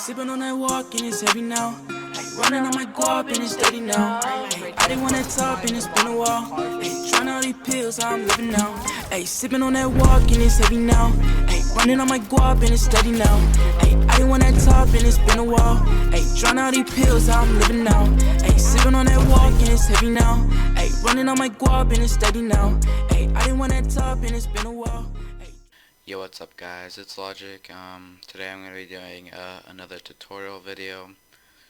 Sipping on that walk and it's heavy now. Ay, running on my guap and it's steady now. Ay, I didn't want that top and it's been a while. Ay, trying all these pills, how I'm living now. Ay, sipping on that walk and it's heavy now. Ay, running on my guap and it's steady now. Ay, I didn't want that top and it's been a while. Ay, trying all these pills, how I'm living now. Ay, sipping on that walk and it's heavy now. Ay, running on my guap and it's steady now. Ay, I didn't want that top and it's been a while. Yo, what's up guys, it's Logic. Today I'm going to be doing another tutorial video.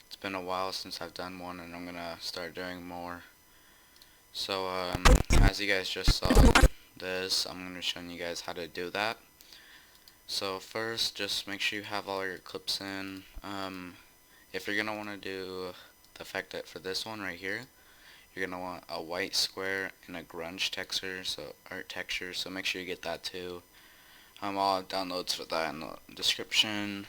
It's been a while since I've done one and I'm going to start doing more. So as you guys just saw this, I'm going to be showing you guys how to do that. So first, just make sure you have all your clips in. If you're going to want to do the effect for this one right here, you're going to want a white square and a grunge texture, so art texture, so make sure you get that too. I'll have downloads for that in the description.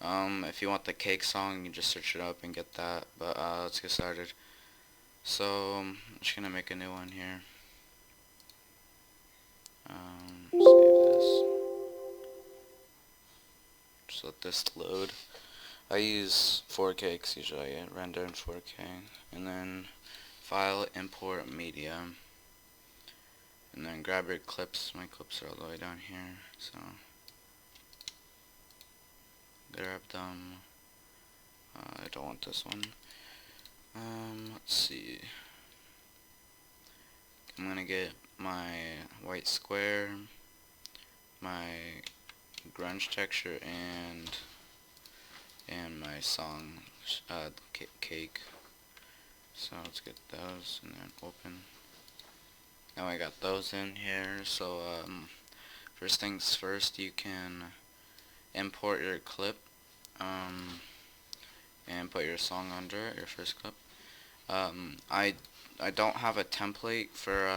If you want the cake song, you can just search it up and get that. But let's get started. So I'm just gonna make a new one here. Save this. Just let this load. I use 4K because usually I render in 4K, and then file, import media. And then grab your clips. My clips are all the way down here, so grab them. I don't want this one. Let's see. I'm gonna get my white square, my grunge texture, and my song cake. So let's get those and then open. Now I got those in here, so first things first, you can import your clip and put your song under it, your first clip. I don't have a template for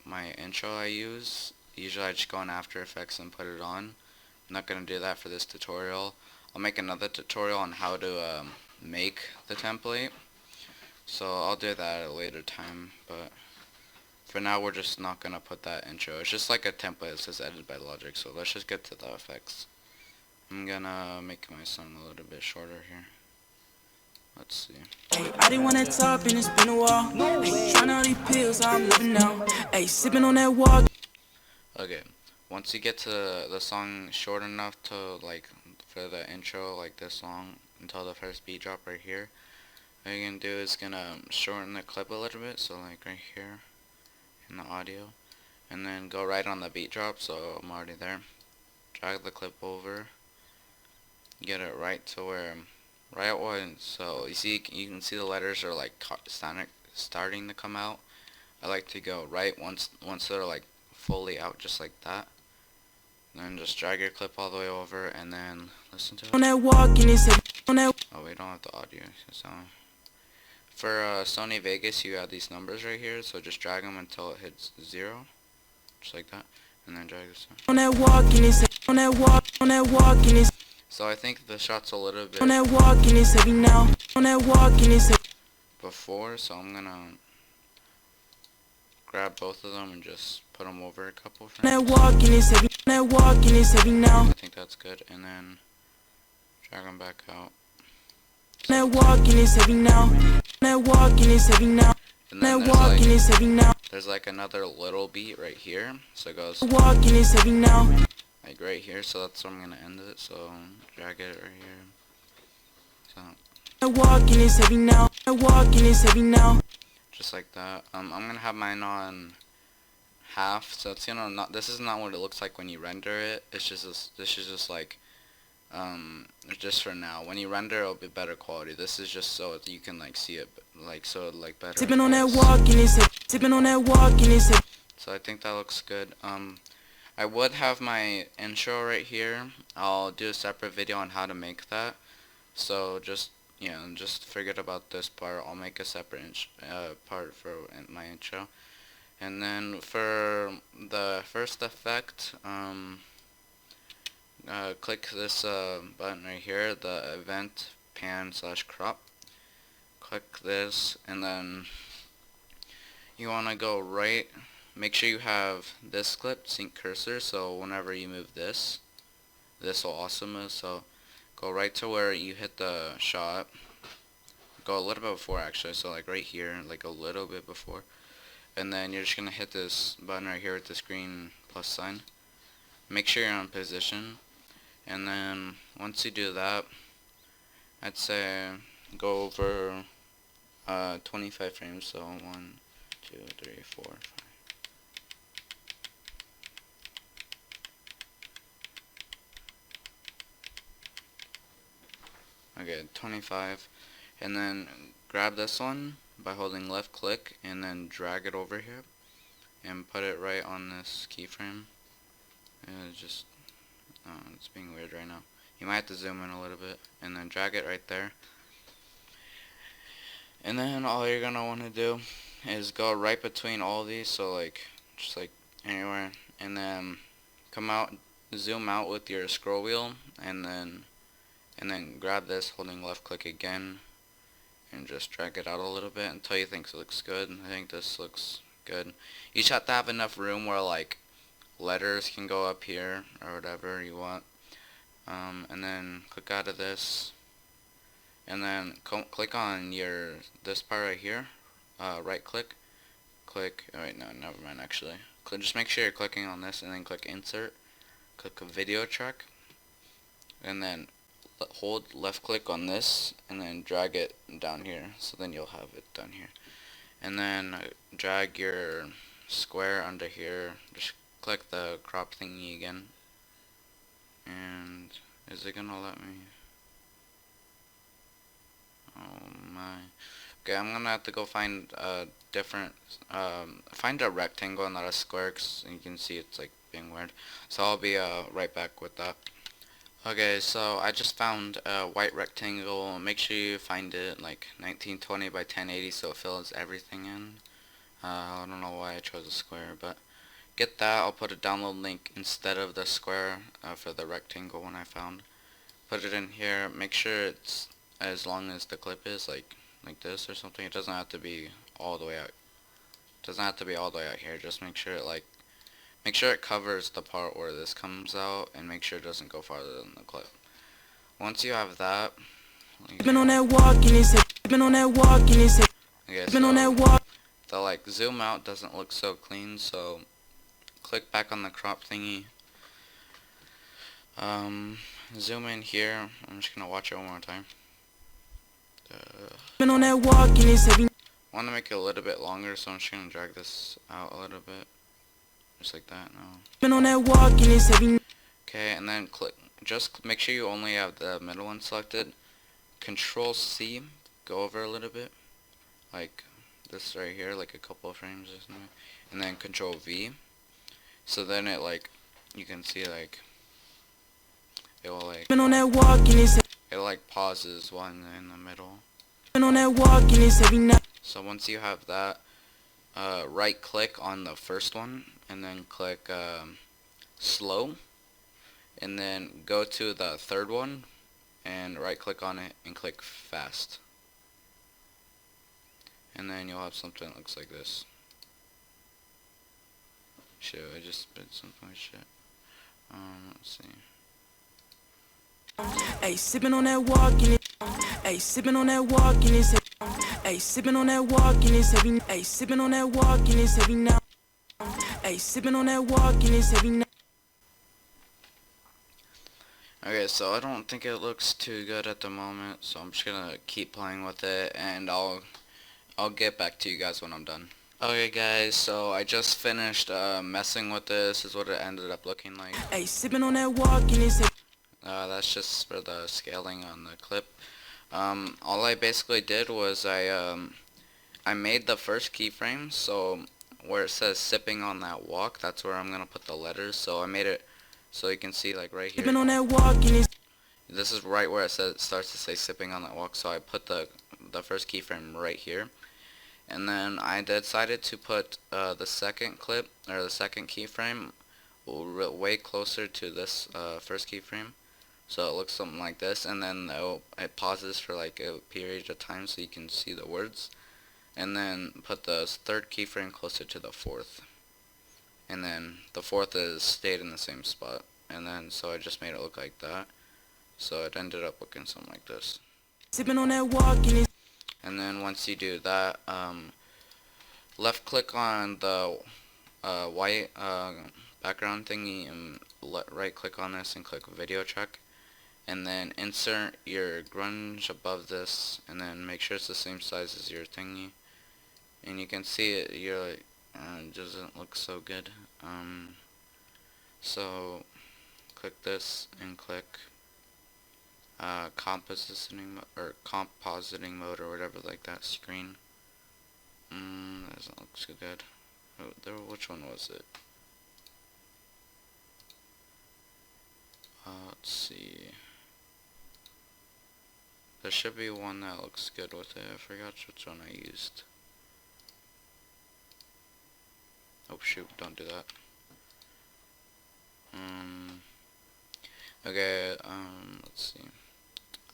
my intro I use. Usually I just go in After Effects and put it on. I'm not going to do that for this tutorial. I'll make another tutorial on how to make the template, so I'll do that at a later time, but for now, we're just not going to put that intro. It's just like a template that says edited by Logic, so let's just get to the effects. I'm going to make my song a little bit shorter here. Let's see. Hey, I didn't want that top and it's been a while. Hey, trying all these pills, how I'm living now. Hey, sipping on that walk. Okay, once you get to the song short enough to, like, for the intro, like this long, until the first beat drop right here, what you're going to do is going to shorten the clip a little bit, so like right here. In the audio, and then go right on the beat drop, so I'm already there. Drag the clip over, get it right to where, right when, so you can see the letters are like starting to come out. I like to go right once they're like fully out, just like that. And then just drag your clip all the way over, and then listen to it. On that walk and it's on that. Oh, we don't have the audio, so. For Sony Vegas, you have these numbers right here, so just drag them until it hits 0, just like that, and then drag this down. On that walk and it's on that walk and it's. So I think the shot's a little bit On that walk and it's heavy now. On that walk and it's before, so I'm gonna grab both of them and just put them over a couple frames. On that walk and it's heavy. On that walk and it's heavy now. I think that's good, and then drag them back out. On that walk and it's heavy now. On that walk and it's heavy now. And then there's like another little beat right here, so it goes walk and it's heavy now. Like right here, so that's where I'm gonna end it. So drag it right here. So walk and it's heavy now. Walk and it's heavy now. Just like that. I'm gonna have mine on half, so it's this is not what it looks like when you render it. It's just this is just like just for now. When you render, it'll be better quality. This is just so you can like see it, like so like better. Tipping on that walk and it's tipping on that walk and it's. So I think that looks good. I would have my intro right here. I'll do a separate video on how to make that. So just just forget about this part. I'll make a separate part for my intro. And then for the first effect, click this button right here, the event pan/crop. Click this, and then you want to go right Make sure you have this clip, sync cursor, so whenever you move this will also move. So go right to where you hit the shot. Go a little bit before actually, so like right here, like a little bit before. And then you're just gonna hit this button right here with this green plus sign. Make sure you're on position. And then once you do that, I'd say go over 25 frames, so 1, 2, 3, 4, 5. Okay, 25, and then grab this one by holding left click and then drag it over here and put it right on this keyframe. Just it's being weird right now. You might have to zoom in a little bit and then drag it right there. And then all you're gonna want to do is go right between all these, so like just like anywhere, and then come out, zoom out with your scroll wheel, and then grab this holding left click again and just drag it out a little bit until you think it looks good. I think this looks good. You just have to have enough room where like letters can go up here or whatever you want. And then click out of this, and then click on this part right here. Right click, oh wait, no, never mind actually. Just make sure you're clicking on this and then click insert, click a video track, and then hold left click on this and then drag it down here, so then you'll have it down here. And then drag your square under here, just click the crop thingy again. And is it gonna let me? Oh my. Okay, I'm gonna have to go find a different, find a rectangle and not a square, cause you can see it's like being weird. So I'll be right back with that. Okay, so I just found a white rectangle. Make sure you find it like 1920 by 1080 so it fills everything in. I don't know why I chose a square, but get that. I'll put a download link instead of the square for the rectangle one I found. Put it in here. Make sure it's as long as the clip is, like this or something. It doesn't have to be all the way out. It doesn't have to be all the way out here. Just make sure it covers the part where this comes out, and make sure it doesn't go farther than the clip. Once you have that, been on that walk and it's been on that walk and it's been on that walk. The like zoom out doesn't look so clean, so click back on the crop thingy. Zoom in here. I'm just gonna watch it one more time. Been on that walk and it's I want to make it a little bit longer, so I'm just gonna drag this out a little bit. Just like that. No. Been on that walk and it's okay, and then click. Just make sure you only have the middle one selected. Control C, go over a little bit, like this right here, like a couple of frames or something, and then Control V. So then it like, you can see like, it will like. Been on that walk and it's it like pauses one in the middle. Been on that walk and it's every night. So once you have that, right click on the first one and then click slow, and then go to the third one and right click on it and click fast, and then you'll have something that looks like this. Shit, I just spit some funny shit. Let's see. Hey, sipping on that walk and it. Hey, sipping on that walk and it's. Hey, sipping on that walk and it's every. Hey, sipping on that walk and it's every now. Hey, sipping on that walk and it's every now. Okay, so I don't think it looks too good at the moment, so I'm just gonna keep playing with it, and I'll get back to you guys when I'm done. Okay guys, so I just finished messing with this. Is what it ended up looking like. Hey, sipping on that walk and it's. That's just for the scaling on the clip. All I basically did was I made the first keyframe, so where it says sipping on that walk, that's where I'm gonna put the letters. So I made it so you can see like right here. Sipping on that walk and it's. This is right where it starts to say sipping on that walk. So I put the first keyframe right here, and then I decided to put the second clip or the second keyframe way closer to this first keyframe. So it looks something like this, and then it pauses for like a period of time so you can see the words, and then put the third keyframe closer to the fourth, and then the fourth is stayed in the same spot, and then so I just made it look like that. so it ended up looking something like this. Sipping on that walk and it's And then once you do that, left click on the white background thingy and right click on this and click video check, and then insert your grunge above this, and then make sure it's the same size as your thingy, and you can see it, you're like, doesn't look so good. So click this and click compositing mode or whatever, like that screen. Doesn't look so good. Which one was it? Let's see. There should be one that looks good with it. I forgot which one I used. Oh shoot, don't do that. Okay, let's see.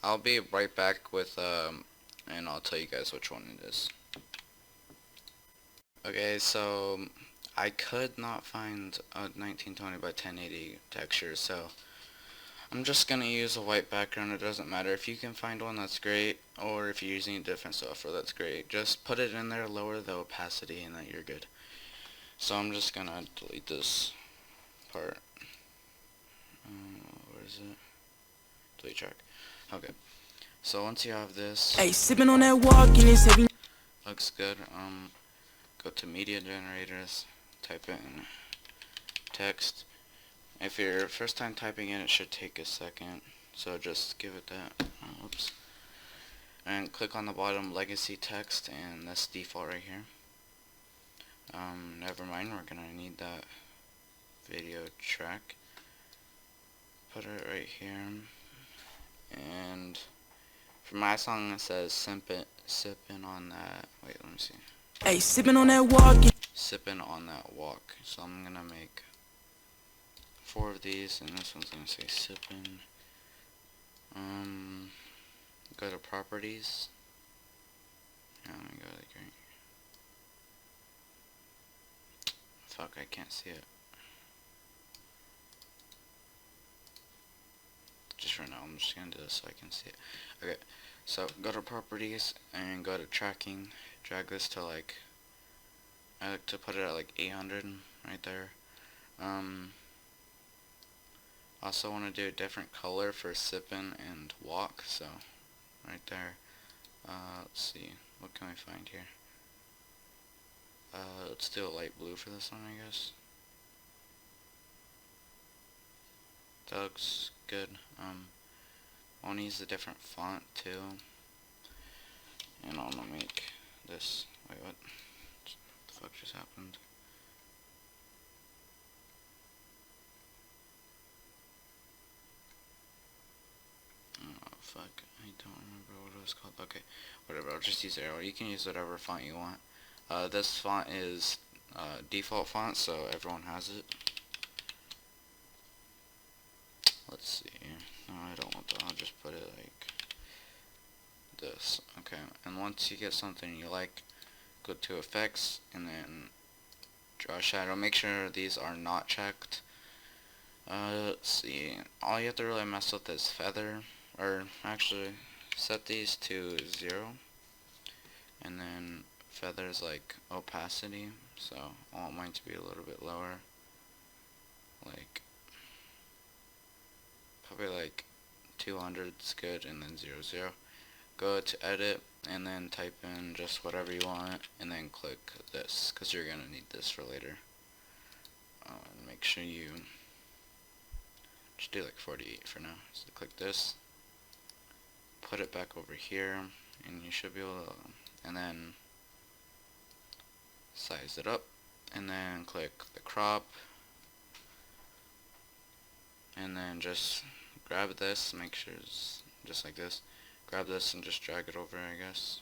I'll be right back with, and I'll tell you guys which one it is. Okay, so I could not find a 1920 by 1080 texture, so I'm just gonna use a white background. It doesn't matter. If you can find one, that's great, or if you're using a different software, that's great. Just put it in there, lower the opacity, and then you're good. So I'm just gonna delete this part. Where is it? Delete track. Okay. So once you have this, hey, sipping on that walk and it's heavy. looks good. Go to media generators, type in text. If you're first time typing in, it should take a second, so just give it that. Oops. And click on the bottom legacy text and this default right here. Never mind, we're gonna need that video track. Put it right here. And for my song it says sippin' on that. Wait, let me see. Hey, sipping on that walk. Sippin' on that walk. So I'm gonna make 4 of these, and this one's gonna say sippin'. Go to properties. Yeah, let me go like right. Fuck, I can't see it. Just for now, I'm just gonna do this so I can see it. Okay, so go to properties and go to tracking. Drag this to like, I like to put it at like 800 right there. Also want to do a different color for sippin' and walk, so right there. Let's see, what can we find here? Let's do a light blue for this one, I guess. That looks good. I want to use a different font too, and I'm gonna make this. Wait, what the fuck just happened? Oh fuck, I don't remember what it was called. Okay, whatever, I'll just use Arrow. You can use whatever font you want. This font is default font, so everyone has it. Let's see. No, I don't want that. I'll just put it like this. Okay, and once you get something you like, go to effects and then draw shadow. Make sure these are not checked. Let's see. All you have to really mess with is feather, or actually set these to 0, and then feather is like opacity, so I want mine to be a little bit lower, like probably like 200 is good, and then 0, 0. Go to edit and then type in just whatever you want, and then click this because you're gonna need this for later. Make sure you just do like 48 for now. So click this, put it back over here, and you should be able to, and then size it up, and then click the crop, and then just grab this, make sure it's just like this, grab this and just drag it over, I guess,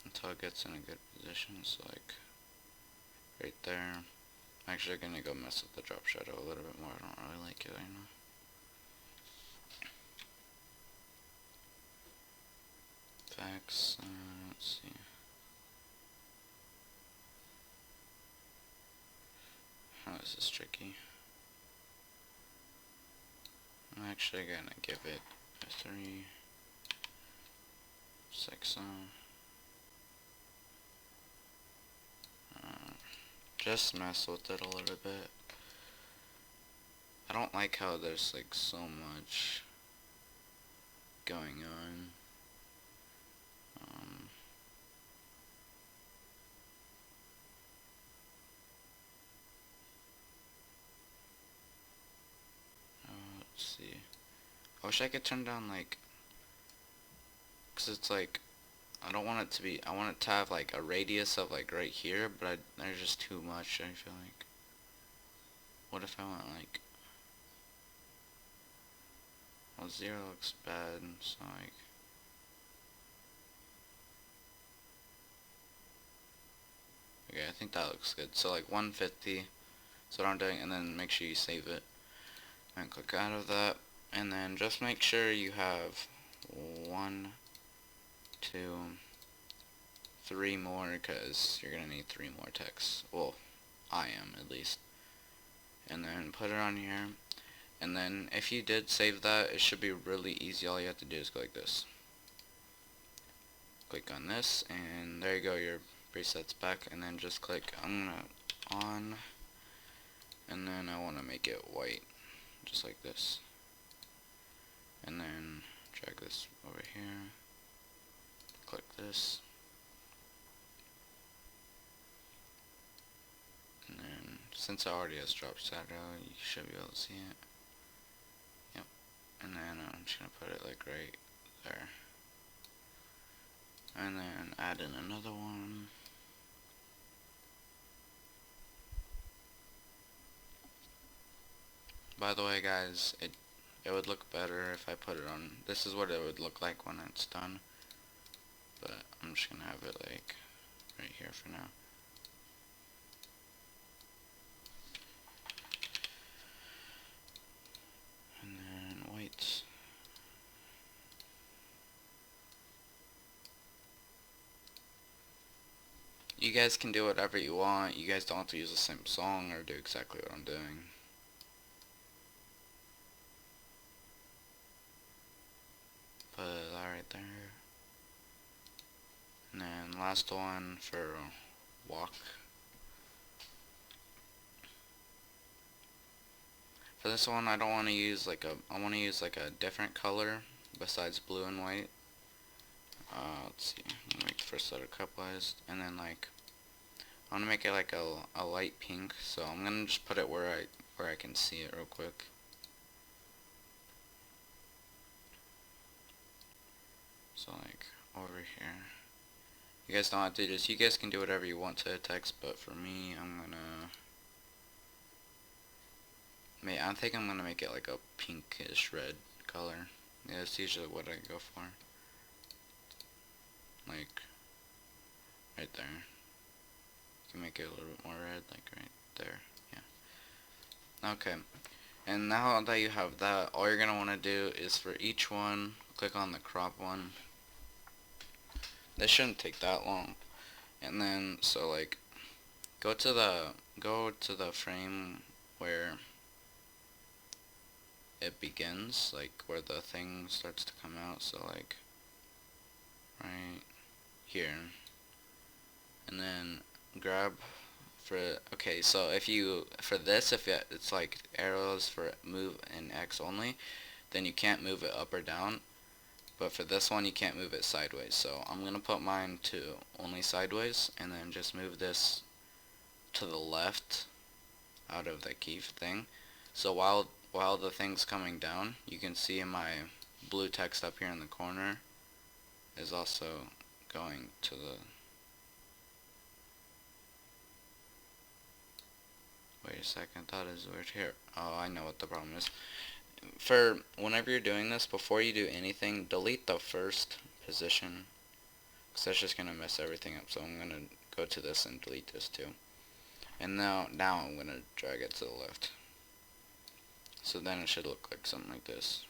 until it gets in a good position. So like right there. I'm actually gonna go mess with the drop shadow a little bit more. I don't really like it right now. Facts, let's see. Oh, this is tricky. actually gonna give it a 3, 6, just mess with it a little bit. I don't like how there's like so much going on. Let's see. I wish I could turn down like, cause it's like, I don't want it to be, I want it to have like a radius of like right here, but there's just too much, I feel like. What if I went like, well, 0 looks bad, so like, okay, I think that looks good. So like 150, that's what I'm doing, and then make sure you save it, and click out of that, and then just make sure you have 1, 2, 3 more, because you're gonna need 3 more texts. Well, I am at least. And then put it on here, and then if you did save that, it should be really easy. All you have to do is go like this, click on this, and there you go, your preset's back. And then just click, I'm gonna on, and then I want to make it white, just like this, and then drag this over here, click this, and then since it already has drop shadow, you should be able to see it. Yep. And then I'm just gonna put it like right there, and then add in another one. By the way, guys, it would look better if I put it on. This is what it would look like when it's done, but I'm just gonna have it like right here for now. And then white. You guys can do whatever you want. You guys don't have to use the same song or do exactly what I'm doing. Put that right there. And then last one for walk. For this one, I don't want to use like I want to use like a different color besides blue and white. Let's see, I'm gonna make the first letter capitalized, and then like, I want to make it like a light pink, so I'm gonna just put it where I can see it real quick. So like over here. You guys don't have to do this. You guys can do whatever you want to the text, but for me, I think I'm gonna make it like a pinkish red color. Yeah, that's usually what I go for. Like right there. You can make it a little bit more red, like right there. Yeah. Okay. And now that you have that, all you're gonna want to do is for each one, click on the crop one. This shouldn't take that long. And then so like, go to the frame where it begins, like where the thing starts to come out. So like right here, and then grab for, okay, so if you, for this, if it's like arrows for move in X only, then you can't move it up or down, but for this one you can't move it sideways. So I'm gonna put mine to only sideways, and then just move this to the left out of the key thing. So while the thing's coming down, you can see in my blue text up here in the corner is also going to the, wait a second, that is weird here. Oh, I know what the problem is. For whenever you're doing this, before you do anything, delete the first position, because that's just going to mess everything up. So I'm going to go to this and delete this too. And now I'm going to drag it to the left. So then it should look like something like this.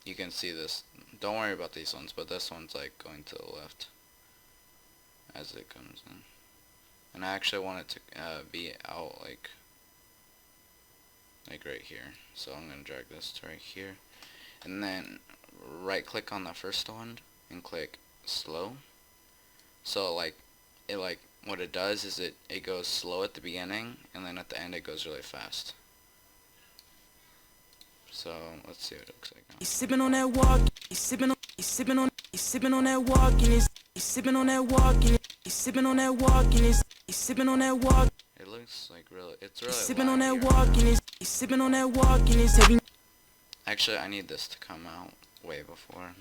You can see this. Don't worry about these ones, but this one's like going to the left as it comes in. And I actually want it to be out like like right here. So I'm gonna drag this to right here, and then right click on the first one and click slow. So like what it does is it goes slow at the beginning, and then at the end it goes really fast. So let's see what it looks like now. He's sipping on that walk. He's sipping on that walk and he's sipping on that walk and he's sipping on that walk and he's sipping on that walk. It looks like it's really Sipping on that laggy walk right and now. he's sipping on that walk and he's heavy. Actually, I need this to come out way before.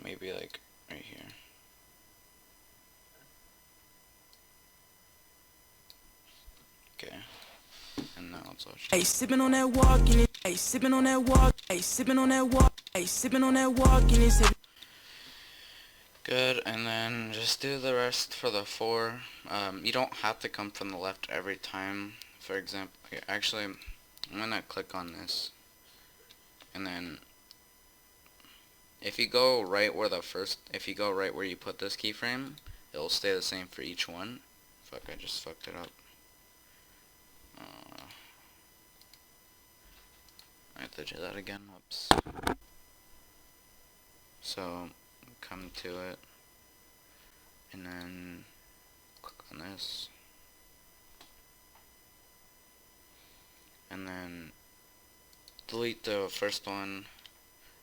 Maybe like right here. Okay. And now it's all Hey, sipping on that walk and it. Hey, sipping on that walk. Hey, sipping on that walk. Hey, sipping on that walk and it's heavy. good. And then just do the rest for the 4. You don't have to come from the left every time. For example, here, actually, I'm gonna click on this, and then if you go right where you put this keyframe, it'll stay the same for each one. Fuck, I just fucked it up. I have to do that again. Whoops. So come to it, and then click on this, and then delete the first one,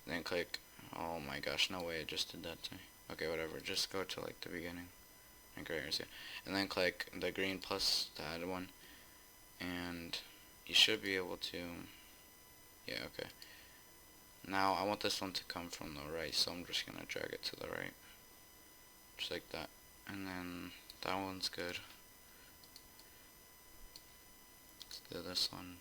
then click. Oh my gosh, no way, it just did that to me. Okay, whatever, just go to like the beginning, and then click the green plus to add one, and you should be able to, yeah, okay. Now I want this one to come from the right, so I'm just gonna drag it to the right, just like that, and then that one's good. Let's do this one.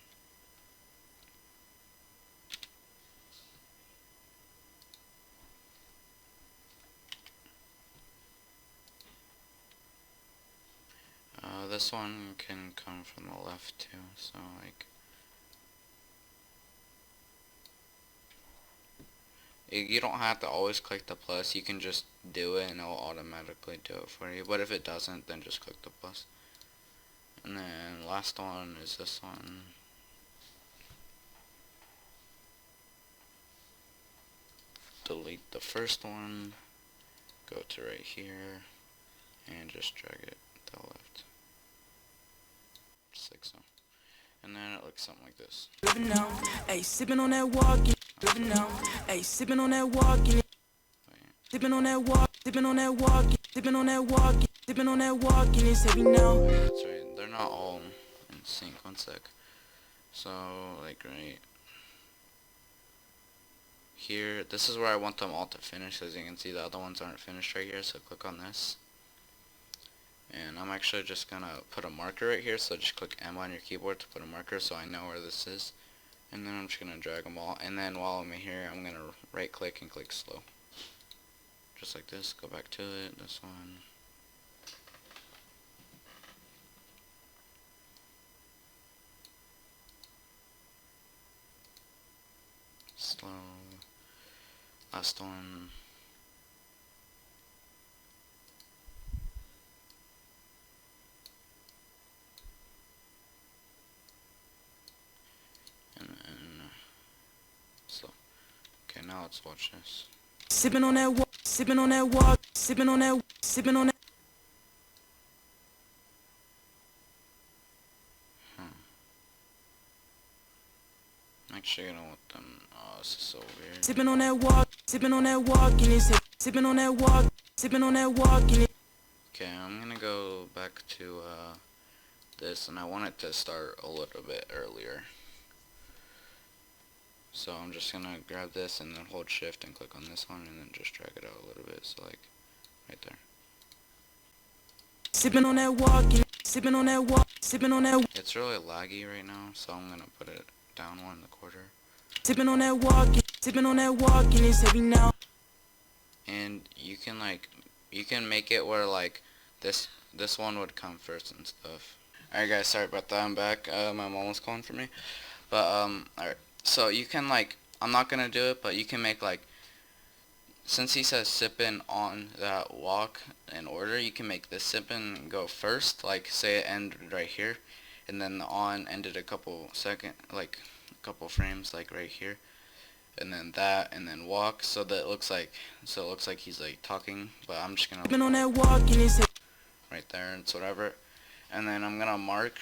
This one can come from the left too, so like you don't have to always click the plus, you can just do it and it'll automatically do it for you, but if it doesn't, then just click the plus. And then last one is this one. Delete the first one, go to right here, and just drag it to the left. Just like so. And then it looks something like this. Living now. Hey, sipping on that walk and living now. Hey, sipping on that walk and sipping on that walk, sipping on that walk, sipping on that walk, sipping on that walk and it's heavy now. That's right, they're not all in sync. One sec. So like right here, this is where I want them all to finish. As you can see, the other ones aren't finished right here, so click on this. And I'm actually just gonna put a marker right here, so just click M on your keyboard to put a marker so I know where this is. And then I'm just gonna drag them all, and then while I'm here, I'm gonna right click and click slow. Just like this, go back to it, this one. Slow. Last one. And then slow. Okay, now let's watch this. Sipping on that walk, sipping on that walk, sipping on that, sipping on that. I'm actually gonna want them. Oh, this is so weird. Sipping on that walk, sipping on that walk and it's sipping on that walk, sipping on that walk and it. Okay, I'm gonna go back to this, and I want it to start a little bit earlier. So I'm just gonna grab this and then hold shift and click on this one and then just drag it out a little bit, so like right there. Sipping on that walk and sipping on that walk, sipping on that. It's really laggy right now, so I'm gonna put it down 1.25. Sipping on that walk, sipping on that walk and it's heavy now. And you can make it where like this one would come first and stuff. Alright guys, sorry about that, I'm back. My mom was calling for me. But alright. So you can I'm not gonna do it, but you can make like since he says sippin' on that walk in order, you can make the sippin' go first, like say it ended right here, and then the on ended a couple frames like right here, and then that, and then walk, so that it looks like he's like talking, but I'm just gonna Been on that walk and it's right there, it's whatever. And then I'm gonna mark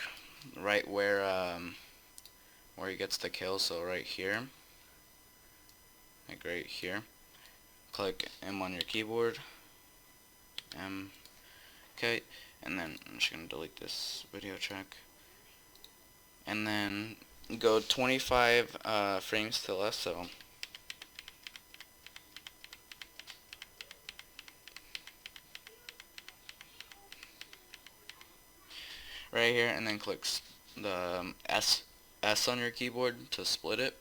right where he gets the kill, so right here, like right here. Click M on your keyboard, M, okay, and then I'm just gonna delete this video track, and then go 25 frames to the left, so right here, and then click the S on your keyboard to split it.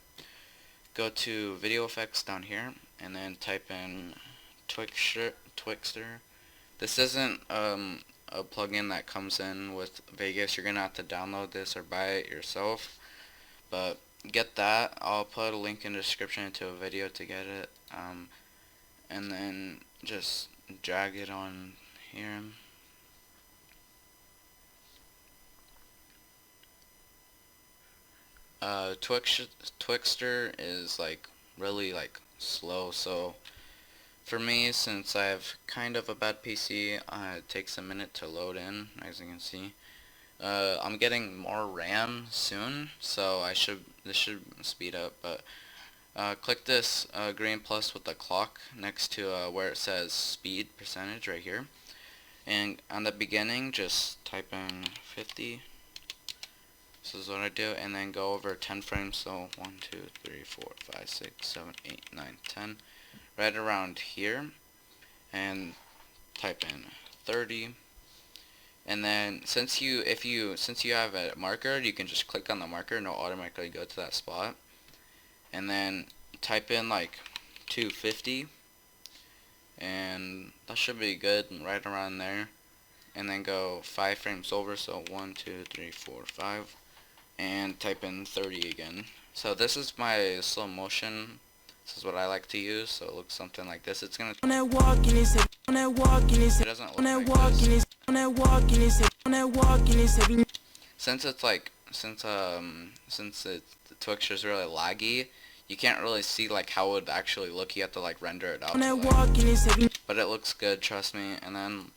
Go to video effects down here, and then type in Twixter. This isn't a plugin that comes in with Vegas. You're gonna have to download this or buy it yourself, but get that. I'll put a link in the description to a video to get it, and then just drag it on here. Twixter is like really like slow, so for me, since I have kind of a bad PC, it takes a minute to load in, as you can see. I'm getting more RAM soon, so this should speed up, but click this green plus with the clock next to where it says speed percentage right here, and on the beginning just type in 50. This is what I do, and then go over 10 frames, so 1, 2, 3, 4, 5, 6, 7, 8, 9, 10, right around here, and type in 30, and then since you have a marker, you can just click on the marker and it'll automatically go to that spot, and then type in like 250, and that should be good, right around there, and then go 5 frames over, so 1, 2, 3, 4, 5, and type in 30 again. So this is my slow motion. This is what I like to use, so it looks something like this. It's gonna it doesn't look like this. Since it's like since the Twixter is really laggy, you can't really see like how it would actually look. You have to like render it out, but it looks good, trust me. And then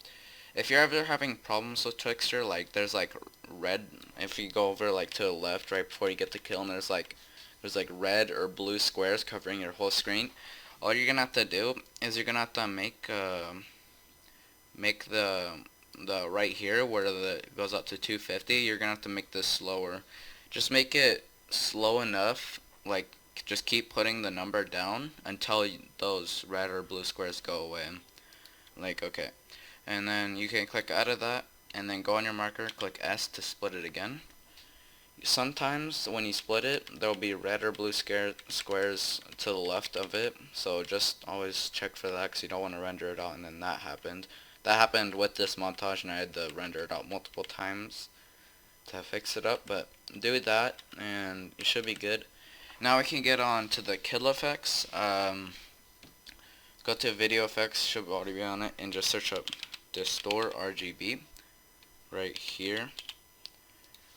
if you're ever having problems with Twixter, like there's like red, if you go over like to the left right before you get the kill, and there's like red or blue squares covering your whole screen, all you're gonna have to do is you're gonna have to make the right here where it goes up to 250, you're gonna have to make this slower. Just make it slow enough, like just keep putting the number down until those red or blue squares go away. Like, okay. And then you can click out of that, and then go on your marker, click S to split it again. Sometimes when you split it, there will be red or blue squares to the left of it, so just always check for that, because you don't want to render it out. And then that happened. That happened with this montage, and I had to render it out multiple times to fix it up, but do that, and you should be good. Now we can get on to the kill effects. Go to video effects, should already be on it, and just search up Distort RGB right here.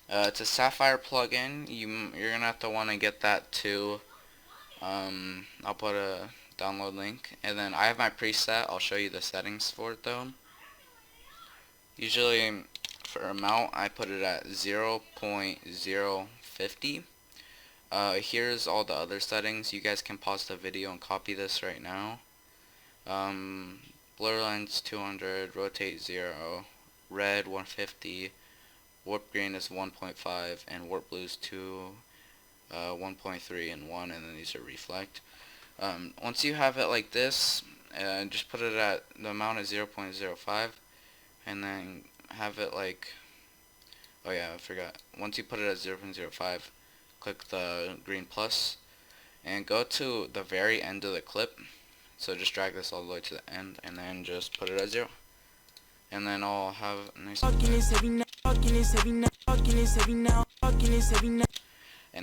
It's a Sapphire plugin. You're gonna have to want to get that too. I'll put a download link, and then I have my preset. I'll show you the settings for it though. Usually for amount I put it at 0.050. Here's all the other settings. You guys can pause the video and copy this right now. Blur lines 200, rotate 0, red 150, warp green is 1.5, and warp blue is 1.3 and 1, and then these are reflect. Once you have it like this, just put it at the amount of 0.05, and then have it like, oh yeah, I forgot. Once you put it at 0.05, click the green plus, and go to the very end of the clip. So just drag this all the way to the end, and then just put it at 0. And then I'll have a nice. And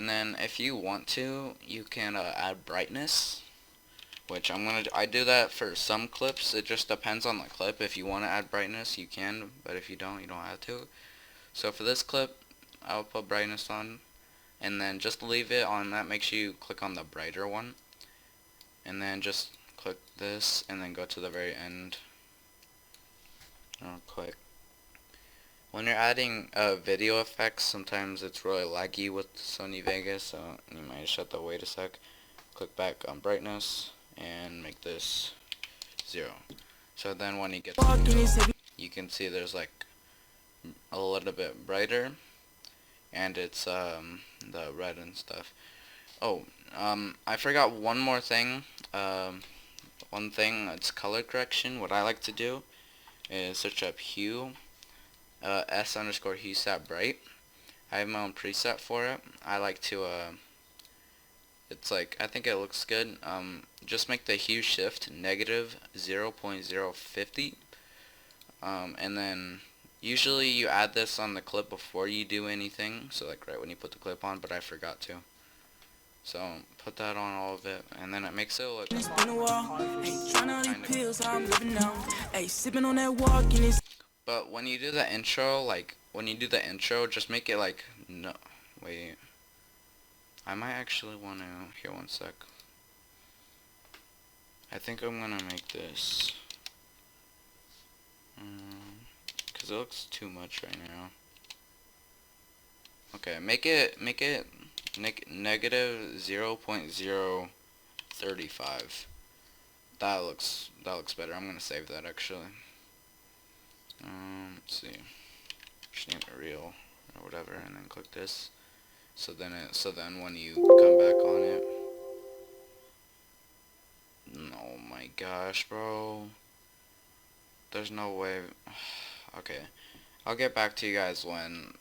then if you want to, you can add brightness. which I do that for some clips. It just depends on the clip. If you want to add brightness, you can, but if you don't have to. So for this clip, I'll put brightness on, and then just leave it on that. Make sure you click on the brighter one, and then just click this, and then go to the very end real quick. When you're adding video effects, sometimes it's really laggy with Sony Vegas, so you might shut the wait a sec. Click back on brightness and make this 0. So then when you get to the middle, you can see there's like a little bit brighter, and it's the red and stuff. Oh, I forgot one more thing. One thing, it's color correction. What I like to do is search up hue. S_hue set bright. I have my own preset for it. I like to it's like, I think it looks good. Just make the hue shift negative 0.050, and then usually you add this on the clip before you do anything, so like right when you put the clip on, but I forgot to. So put that on all of it, and then it makes it look kind of. But when you do the intro, just make it like, no, wait, I might actually want to, here one sec. I think I'm gonna make this, cause it looks too much right now. Okay, make it negative 0.035. That looks better. I'm gonna save that actually. Let's see. Just need a reel or whatever, and then click this. So then when you come back on it. Oh my gosh, bro. There's no way. Okay. I'll get back to you guys when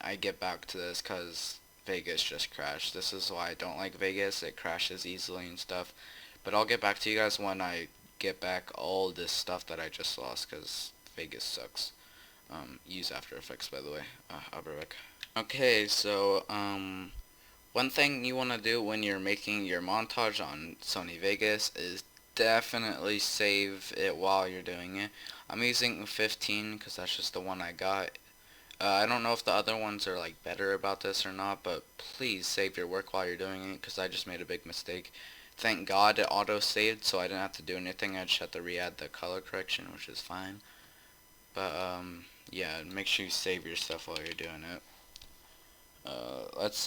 I get back to this, cause Vegas just crashed. This is why I don't like Vegas. It crashes easily and stuff. But I'll get back to you guys when I get back all this stuff that I just lost, cause Vegas sucks. Use After Effects, by the way. I'll be back. Okay, so one thing you want to do when you're making your montage on Sony Vegas is definitely save it while you're doing it. I'm using 15 because that's just the one I got. I don't know if the other ones are like better about this or not, but please save your work while you're doing it, because I just made a big mistake. Thank God it auto-saved, so I didn't have to do anything. I just had to re-add the color correction, which is fine. But yeah, make sure you save your stuff while you're doing it.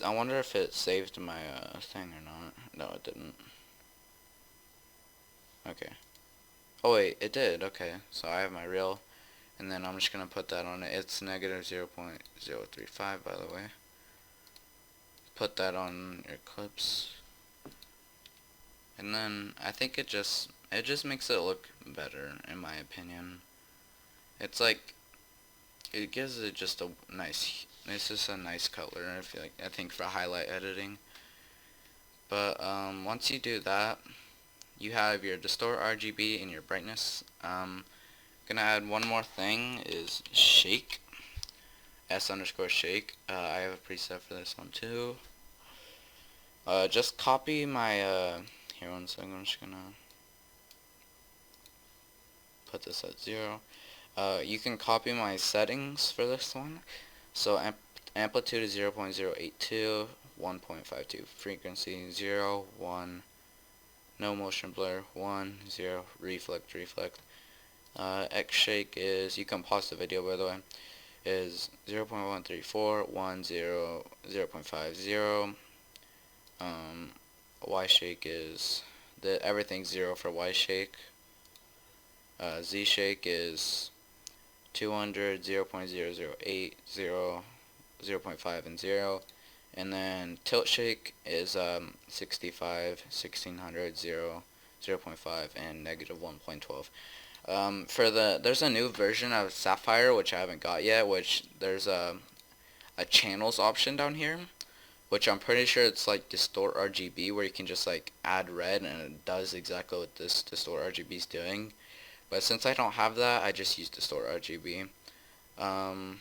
I wonder if it saved my thing or not. No, it didn't. Okay. Oh wait, it did. Okay, so I have my reel, and then I'm just gonna put that on it. It's negative 0.035, by the way. Put that on your clips, and then I think it just makes it look better, in my opinion. It's like, it gives it just a nice. It's just a nice color. I think for highlight editing. But once you do that, you have your distort RGB and your brightness. Gonna add one more thing, is shake. S_shake. I have a preset for this one too. Just copy my here one second. I'm just gonna put this at 0. You can copy my settings for this one. So amplitude is 0.082, 1.52, frequency 0, 1, no motion blur 1, 0, reflect. X shake is, you can pause the video by the way, is 0.134, 1, 0, 0.50. Y shake is everything's 0 for Y shake. Z shake is 200, 0.008, 0, 0.5, and 0. And then tilt shake is 65, 1600, 0, 0.5, and negative 1.12. There's a new version of Sapphire, which I haven't got yet, which there's a channels option down here, which I'm pretty sure it's like distort RGB, where you can just like add red and it does exactly what this distort RGB is doing. But since I don't have that, I just use distort RGB. And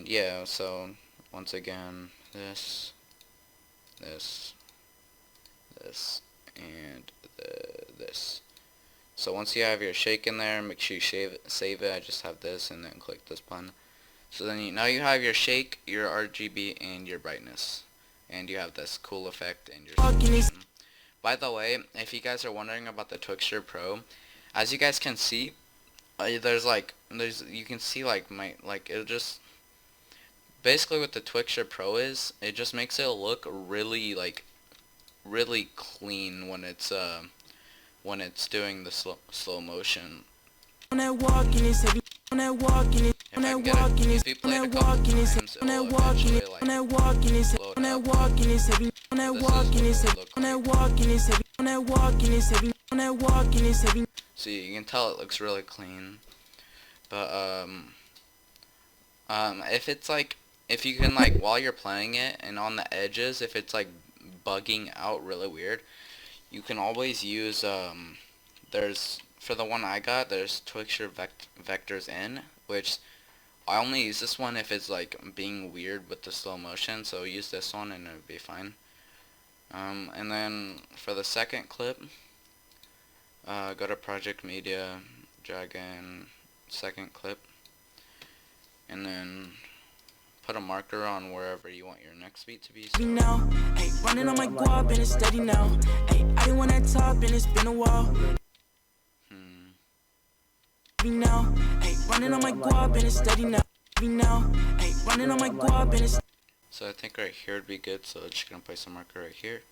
yeah, so once again, this, and this. So once you have your shake in there, make sure you save it. I just have this, and then click this button. So then now you have your shake, your RGB, and your brightness, and you have this cool effect in your solution. By the way, if you guys are wondering about the Twixtor Pro, as you guys can see, you can see it just basically what the Twixtor Pro is. It just makes it look really really clean when it's doing the slow motion. If you play it a couple times, it will eventually float up. This is what it looks like. See, you can tell it looks really clean. But if you can while you're playing it and on the edges, if it's bugging out really weird, you can always use for the one I got, there's Twixtor vectors in, which I only use this one if it's being weird with the slow motion, so use this one and it'll be fine. And then for the second clip, go to Project Media, drag in second clip, and then put a marker on wherever you want your next beat to be. So running on my guap and it's steady now. I didn't want that top and it's been a while. Now, running on my guap and it's steady now. Running on my guap and it's. So I think right here would be good. So just gonna place a marker right here,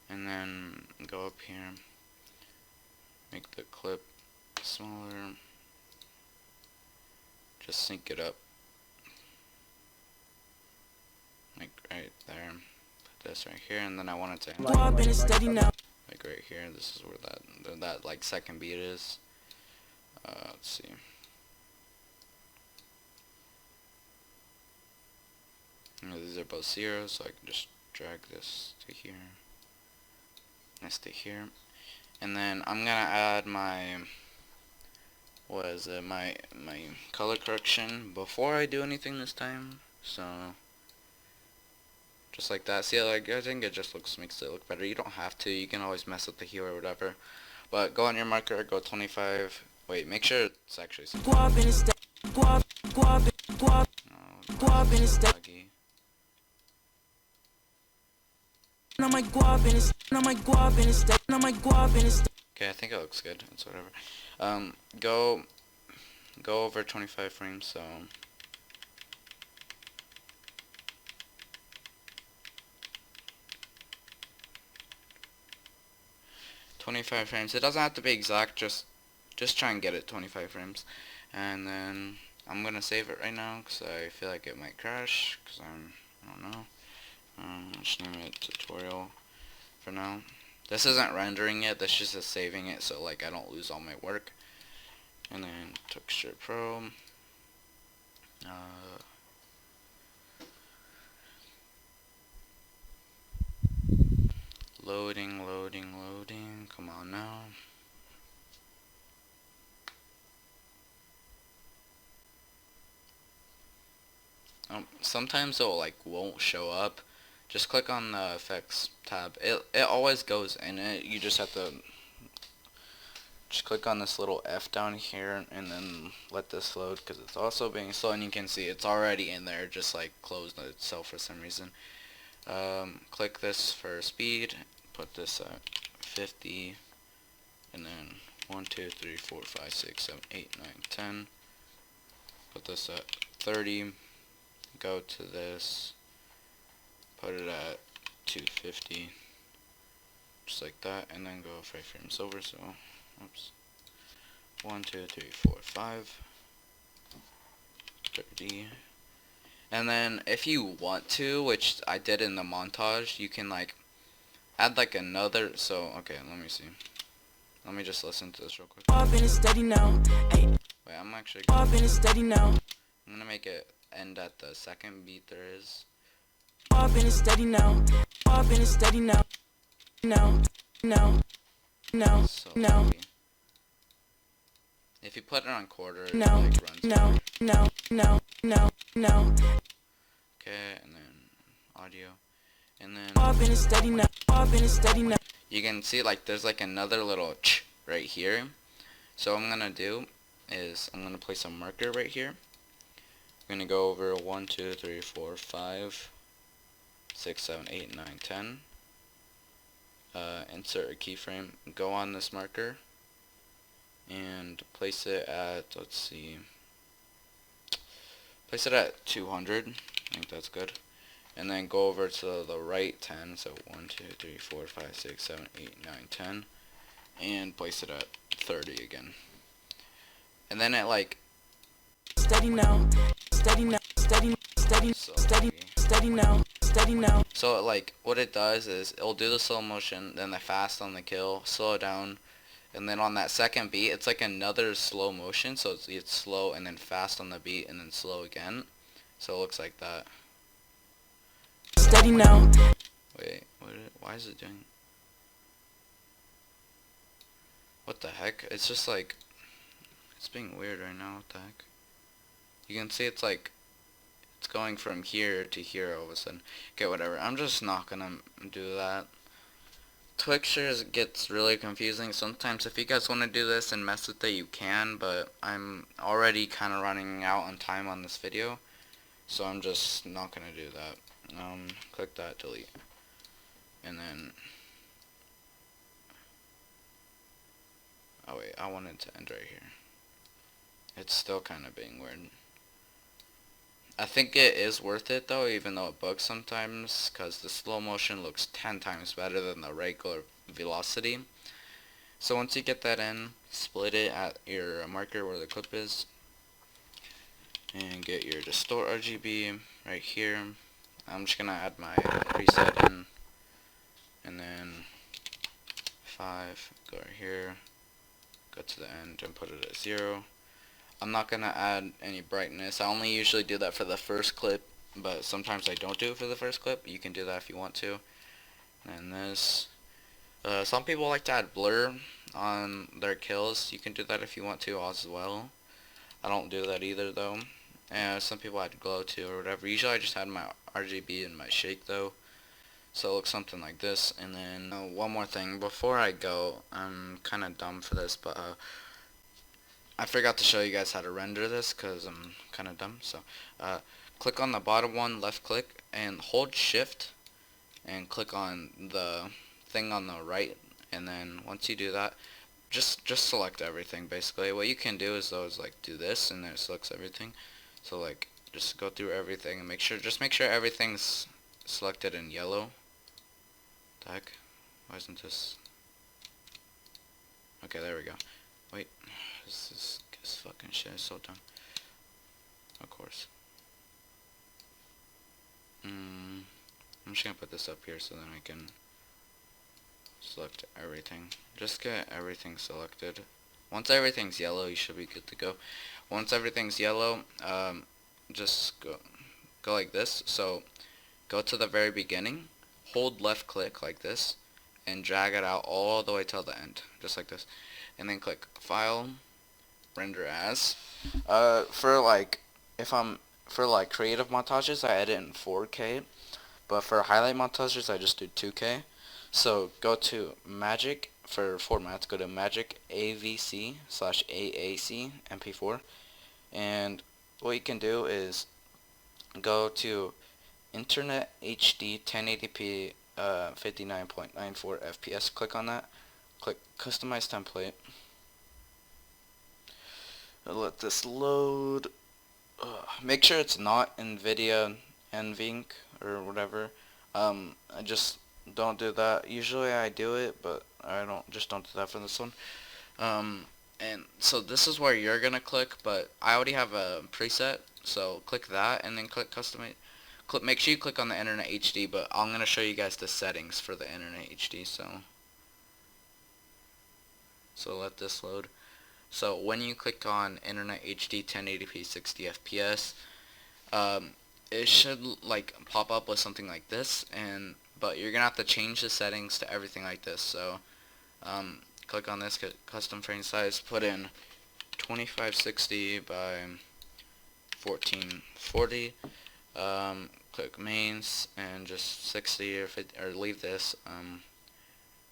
and then go up here, make the clip smaller, just sync it up, like right there. Put this right here, and then I want it to end like right here. This is where that second beat is. Let's see. These are both zeros, so I can just drag this to here, this to here, and then I'm gonna add my my color correction before I do anything this time. So just like that. See, I think it just makes it look better. You don't have to. You can always mess with the hue or whatever. But go on your marker, go 25. Wait, make sure it's actually okay, I think it looks good. It's whatever. Go over 25 frames, so 25 frames. It doesn't have to be exact, just try and get it 25 frames. And then I'm gonna save it right now because I feel like it might crash because I don't know. Just name it tutorial for now. This isn't rendering it, this just is saving it so I don't lose all my work. And then Twixtor Pro. Loading. Come on now. Sometimes it won't show up. Just click on the effects tab. It always goes in it. You just have to just click on this little F down here and then let this load because it's also being slow, and you can see it's already in there, just closed itself for some reason. Click this for speed, put this at 50, and then 1, 2, 3, 4, 5, 6, 7, 8, 9, 10. Put this at 30. Go to this, put it at 250, just like that, and then go 5 frames over. So, oops, 1, 2, 3, 4, 5, 30. And then if you want to, which I did in the montage, you can add another. So okay, let me see. Let me just listen to this real quick. Wait, I'm actually I'm gonna make it end at the second beat there is. So if you put it on quarter, it runs. Okay, and then audio, and then you can see like there's like another little ch right here. So what I'm gonna do is I'm gonna place a marker right here. I'm gonna go over 1, 2, 3, 4, 5, 6, 7, 8, 9, 10. Insert a keyframe. Go on this marker and place it at, let's see, place it at 200. I think that's good. And then go over to the right 10. So 1, 2, 3, 4, 5, 6, 7, 8, 9, 10. And place it at 30 again. And then it like Steady now, steady now, steady, steady, steady, steady now, steady now. So like what it does is it'll do the slow motion, then the fast on the kill, slow down, and then on that second beat it's like another slow motion, so it's slow and then fast on the beat and then slow again. So it looks like that. Steady now. Wait, why is it doing? What the heck? It's just like, it's being weird right now. What the heck? You can see it's like, it's going from here to here all of a sudden. Okay, whatever. I'm just not gonna do that. Twixtures gets really confusing sometimes. If you guys want to do this and mess with it, you can, but I'm already kind of running out on time on this video, so I'm just not gonna do that. Click that, delete, and then, oh wait, I want it to end right here. It's still kind of being weird. I think it is worth it though, even though it bugs sometimes, because the slow motion looks 10 times better than the regular velocity. So once you get that in, split it at your marker where the clip is, and get your distort RGB right here. I'm just gonna add my preset in, and then 5, go right here, go to the end and put it at 0. I'm not gonna add any brightness. I only usually do that for the first clip, but sometimes I don't do it for the first clip. You can do that if you want to. And this, some people like to add blur on their kills. You can do that if you want to as well. I don't do that either though. Some people add glow too or whatever. Usually I just add my RGB and my shake though. So it looks something like this. And then one more thing before I go, I'm kind of dumb for this, but I forgot to show you guys how to render this because I'm kind of dumb. So click on the bottom one, left click, and hold shift and click on the thing on the right. And then once you do that, just select everything basically. What you can do is though is like do this, and then it selects everything. So like just go through everything and make sure everything's selected in yellow. The heck? Why isn't this? Okay, there we go. Wait, this fucking shit is so dumb. Of course. I'm just gonna put this up here so then I can select everything. Just get everything selected. Once everything's yellow, you should be good to go. Once everything's yellow, just go like this. So go to the very beginning, hold left click like this, and drag it out all the way till the end, just like this. And then click File, Render As. For like creative montages, I edit in 4K, but for highlight montages, I just do 2K. So go to Magic for formats. Go to Magic AVC/AAC MP4, and what you can do is go to Internet HD 1080p 59.94 FPS. Click on that. Click Customize Template. I'll let this load. Make sure it's not NVIDIA NVINC or whatever. I just don't do that. Usually I do it, but I don't do that for this one. And so this is where you're gonna click, but I already have a preset, so click that and then click Customize. Make sure you click on the Internet HD, but I'm gonna show you guys the settings for the Internet HD. So let this load. So when you click on Internet HD 1080p 60 FPS, it should like pop up with something like this, but you're gonna have to change the settings to everything like this. So click on this, custom frame size, put in 2560 by 1440. Click mains and just 60 or 50, or leave this.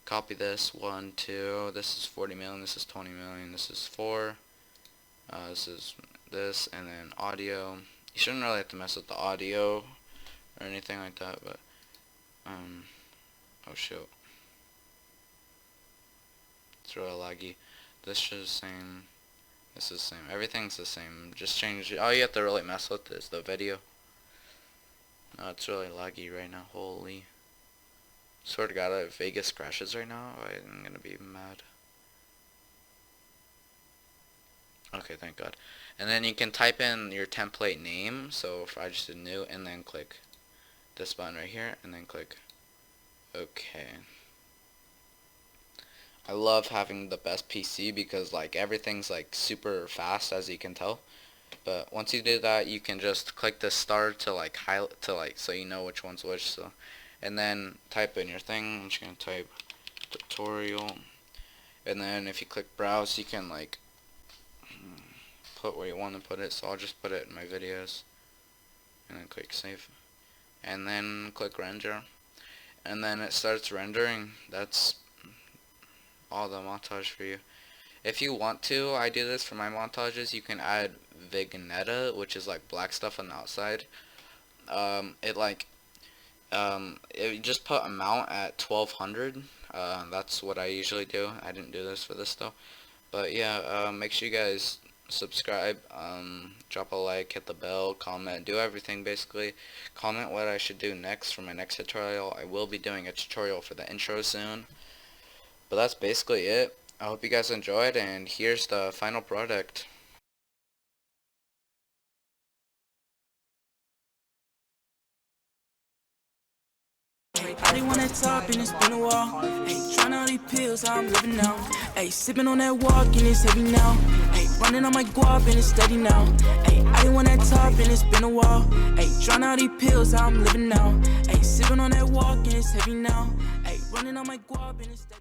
copy this 1, 2. This is 40 million. This is 20 million. This is 4. This is this, and then audio. You shouldn't really have to mess with the audio or anything like that, but oh shoot, it's really laggy. This is the same. This is the same. Everything's the same. Just change it. All you have to really mess with is the video. No, it's really laggy right now. Holy. Swear to God, if Vegas crashes right now, I'm gonna be mad. Okay, thank God. And then you can type in your template name. So if I just did new, and then click this button right here, and then click OK. I love having the best PC because like everything's like super fast, as you can tell. But once you do that, you can just click the star to like highlight, to like, so you know which one's which. So, and then type in your thing. I'm just gonna type tutorial, and then if you click browse, you can like put where you want to put it. So I'll just put it in my videos, and then click save, and then click render, and then it starts rendering. That's all the montage for you. If you want to, I do this for my montages, you can add vignetta, which is like black stuff on the outside. It just put amount at 1200. That's what I usually do. I didn't do this for this though. But yeah, make sure you guys subscribe, drop a like, hit the bell, comment, do everything basically. Comment what I should do next for my next tutorial. I will be doing a tutorial for the intro soon. But that's basically it. I hope you guys enjoyed, and here's the final product. I didn't wanna talk and it's been a while. Hey, trying all these pills, how I'm living now. Hey, sipping on that walk and it's heavy now. Hey, running on my guap and it's steady now. Hey, I didn't wanna talk and it's been a while. Hey, trying all these pills, how I'm living now. Hey, sipping on that walk and it's heavy now. Hey, running on my guap and it's steady.